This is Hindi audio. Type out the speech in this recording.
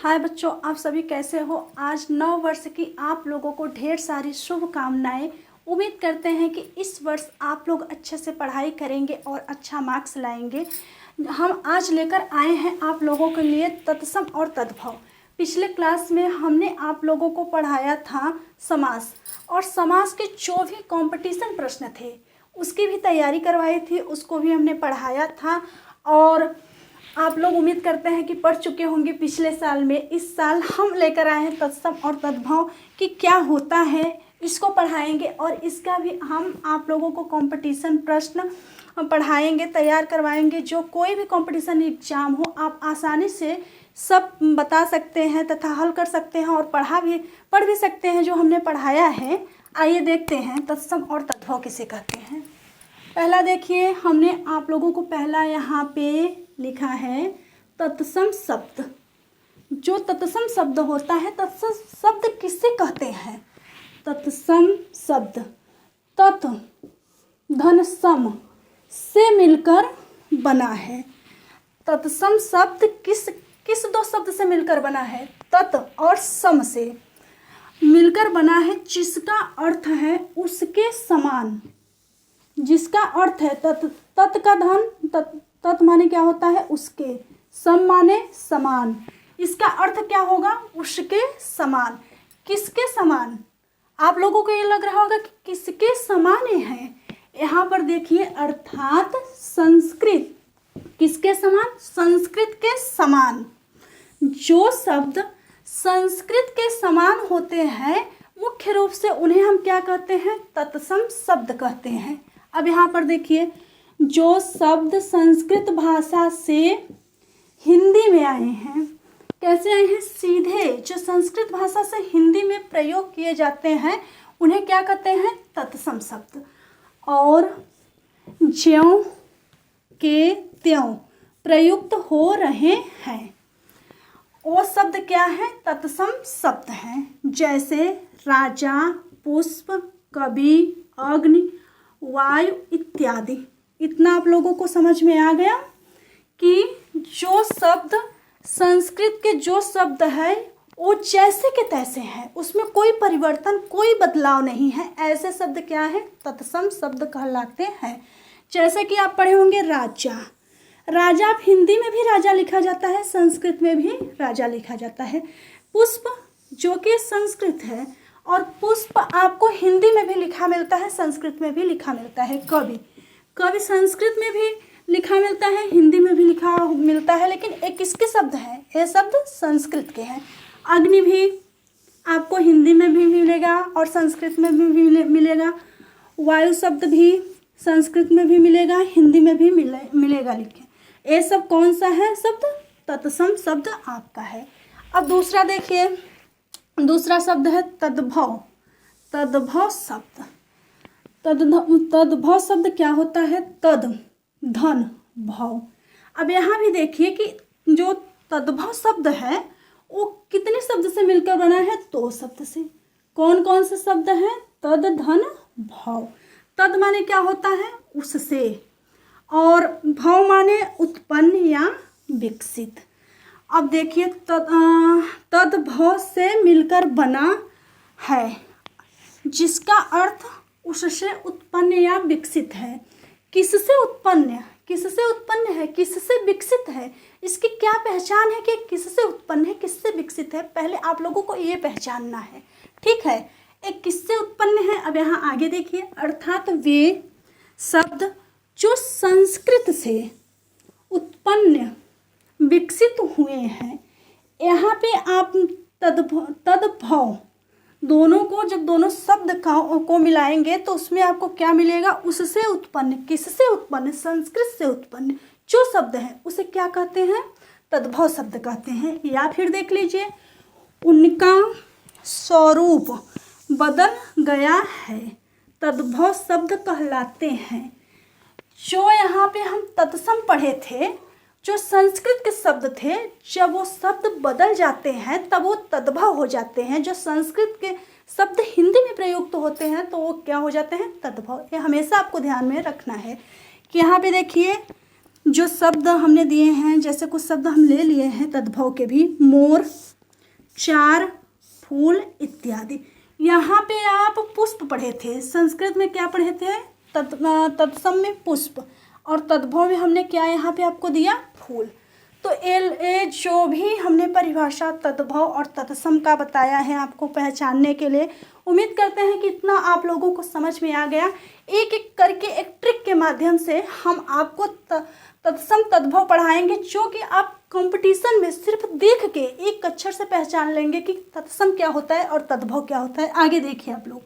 हाय बच्चों, आप सभी कैसे हो। आज नव वर्ष की आप लोगों को ढेर सारी शुभकामनाएं। उम्मीद करते हैं कि इस वर्ष आप लोग अच्छे से पढ़ाई करेंगे और अच्छा मार्क्स लाएंगे। हम आज लेकर आए हैं आप लोगों के लिए तत्सम और तद्भव। पिछले क्लास में हमने आप लोगों को पढ़ाया था समास, और समास के जो भी कंपटीशन प्रश्न थे उसकी भी तैयारी करवाई थी, उसको भी हमने पढ़ाया था। और आप लोग उम्मीद करते हैं कि पढ़ चुके होंगे पिछले साल में। इस साल हम लेकर आए हैं तत्सम और तद्भव कि क्या होता है, इसको पढ़ाएंगे और इसका भी हम आप लोगों को कंपटीशन प्रश्न पढ़ाएंगे, तैयार करवाएंगे। जो कोई भी कंपटीशन एग्जाम हो आप आसानी से सब बता सकते हैं तथा हल कर सकते हैं और पढ़ भी सकते हैं जो हमने पढ़ाया है। आइए देखते हैं तत्सम और तद्भव किसे कहते हैं। पहला देखिए, हमने आप लोगों को पहला यहाँ पे लिखा है तत्सम शब्द। जो तत्सम शब्द होता है, तत्सम शब्द किससे कहते हैं? तत्सम शब्द तत् धन सम से मिलकर बना है। तत्सम शब्द किस दो शब्द से मिलकर बना है? तत् और सम से मिलकर बना है, जिसका अर्थ है उसके समान। जिसका अर्थ है तत् का धन, तत् माने क्या होता है? उसके, सम माने समान। इसका अर्थ क्या होगा? उसके समान। किसके समान? आप लोगों को ये लग रहा होगा कि किसके समान है। यहाँ पर देखिए, अर्थात संस्कृत। किसके समान? संस्कृत के समान। जो शब्द संस्कृत के समान होते हैं मुख्य रूप से उन्हें हम क्या कहते हैं? तत्सम शब्द कहते हैं। अब यहाँ पर देखिए, जो शब्द संस्कृत भाषा से हिंदी में आए हैं। कैसे आए हैं? सीधे जो संस्कृत भाषा से हिंदी में प्रयोग किए जाते हैं उन्हें क्या कहते हैं? तत्सम शब्द। और ज्यों के त्यों प्रयुक्त हो रहे हैं, वो शब्द क्या है? तत्सम शब्द हैं। जैसे राजा, पुष्प, कवि, अग्नि, वायु इत्यादि। इतना आप लोगों को समझ में आ गया कि जो शब्द संस्कृत के जो शब्द है वो जैसे के तैसे हैं, उसमें कोई परिवर्तन, कोई बदलाव नहीं है। ऐसे शब्द क्या है? तत्सम शब्द कहलाते हैं। जैसे कि आप पढ़े होंगे राजा। राजा हिंदी में भी राजा लिखा जाता है, संस्कृत में भी राजा लिखा जाता है। पुष्प जो कि संस्कृत है, और पुष्प आपको हिंदी में भी लिखा मिलता है, संस्कृत में भी लिखा मिलता है। कवि संस्कृत में भी लिखा मिलता है, हिंदी में भी लिखा मिलता है, लेकिन एक किसके शब्द है? ये शब्द संस्कृत के हैं। अग्नि भी आपको हिंदी में भी मिलेगा और संस्कृत में भी मिलेगा। वायु शब्द भी संस्कृत में भी मिलेगा, हिंदी में भी मिलेगा लिखे। ये सब कौन सा है शब्द? तत्सम शब्द आपका है। अब दूसरा देखिए, दूसरा शब्द है तद्भव। तद्भव शब्द, तद्भव शब्द क्या होता है? तद धन भव। अब यहाँ भी देखिए कि जो तद्भव शब्द है वो कितने शब्द से मिलकर बना है? दो शब्द से। कौन कौन से शब्द हैं? तद धन भव। तद माने क्या होता है? उससे, और भव माने उत्पन्न या विकसित। अब देखिए, तद्भव से मिलकर बना है, जिसका अर्थ उससे उत्पन्न या विकसित है। किससे उत्पन्न? किससे उत्पन्न है? किससे विकसित है? इसकी क्या पहचान है कि किससे उत्पन्न है, किससे विकसित है? पहले आप लोगों को ये पहचानना है, ठीक है। एक किससे उत्पन्न है। अब यहाँ आगे देखिए, अर्थात वे शब्द जो संस्कृत से उत्पन्न विकसित हुए हैं। यहाँ पे आप तद्भव दोनों को, जब दोनों शब्द को मिलाएंगे तो उसमें आपको क्या मिलेगा? उससे उत्पन्न। किससे उत्पन्न? संस्कृत से उत्पन्न जो शब्द है उसे क्या कहते हैं? तद्भव शब्द कहते हैं। या फिर देख लीजिए, उनका स्वरूप बदल गया है, तद्भव शब्द कहलाते हैं। जो यहाँ पे हम तत्सम पढ़े थे, जो संस्कृत के शब्द थे, जब वो शब्द बदल जाते हैं तब वो तद्भव हो जाते हैं। जो संस्कृत के शब्द हिंदी में प्रयुक्त होते हैं तो वो क्या हो जाते हैं? तद्भव। ये हमेशा आपको ध्यान में रखना है कि यहाँ पे देखिए, जो शब्द हमने दिए हैं, जैसे कुछ शब्द हम ले लिए हैं तद्भव के भी, मोर, चार, फूल इत्यादि। यहाँ पे आप पुष्प पढ़े थे, संस्कृत में क्या पढ़े थे? तत्सम में पुष्प, और तद्भव में हमने क्या यहाँ पे आपको दिया? फूल। तो ये जो भी हमने परिभाषा तद्भव और तत्सम का बताया है आपको पहचानने के लिए, उम्मीद करते हैं कि इतना आप लोगों को समझ में आ गया। एक एक करके एक ट्रिक के माध्यम से हम आपको तत्सम तद्भव पढ़ाएंगे, जो कि आप कंपटीशन में सिर्फ देख के एक अक्षर से पहचान लेंगे कि तत्सम क्या होता है और तद्भव क्या होता है। आगे देखिए आप लोग।